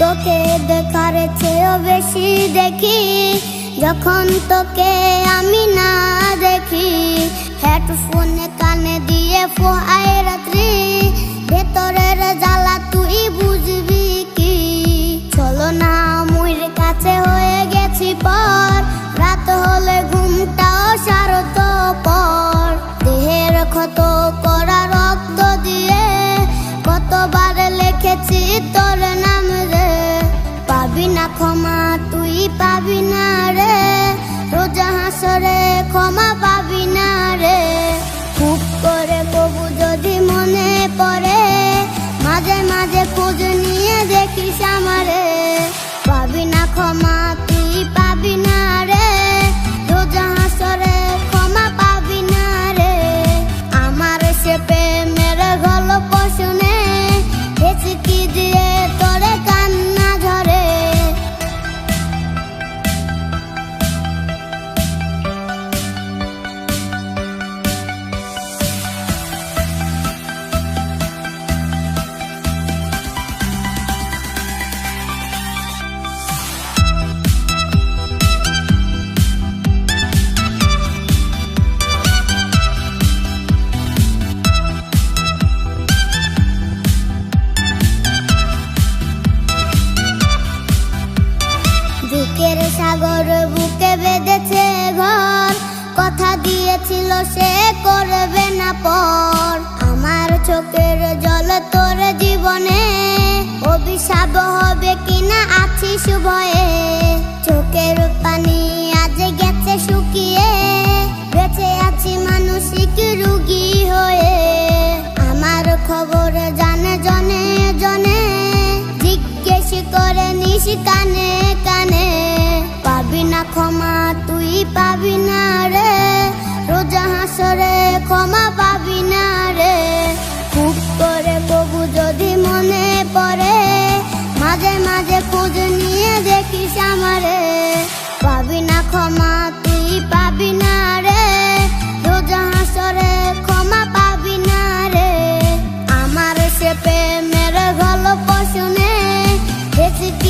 তোকে দেখার চেয়েও বেশি দেখি যখন তোকে আমি না দেখি। হেডফোনে কানে দিয়ে ফোয়াই রাত্রি, ভেতরের জ্বালা তুই বুঝবি কি। চলো না মুইর কাছে হয়ে গেছি পর, রাত হলে ঘুমটাও সারত পর। দেহের ক্ষত করা রক্ত দিয়ে কতবার লিখেছি তোর নাম রে। পাবি না ক্ষমা তুই পাবি না রে, রোজা হাসরে ক্ষমা পাবি না রে। খুব করে কবু যদি মনে পড়ে, মাঝে মাঝে খোঁজ নিয়ে দেখিস আমারে। পাবি না ক্ষমা তুই পাবি না রে, রোজা হাসরে ক্ষমা পাবি না রে। আমার সে প্রেমের গল্প শুনে হেঁচকি দিয়ে তোরে কান্না ঝরে। দুঃখের সাগর বুকে বেঁধেছে ঘর, কথা দিয়েছিল সে করবে না পর। আমার চোখের জল তোর জীবনে অভিশাপ হবে কিনা আছিস ভয়ে। চোখের পানি আজ গেছে শুকিয়ে, বেঁচে আছি মানসিক রুগী হয়ে। আমার খবর জানে জনে জনে, জিজ্ঞেস করে নিস কানে কানে। পাবি না ক্ষমা তুই পাবি না রে, রোজা হাসরে ক্ষমা পাবি না রে। খুব করে কবু যদি মনে পড়ে, মাঝে মাঝে খোঁজ নিয়ে দেখিস আমারে। পাবি না ক্ষমা তুই পাবি না রে, রোজা হাসরে ক্ষমা পাবি না রে। আমার সে প্রেমের গল্প শুনে হেঁচকি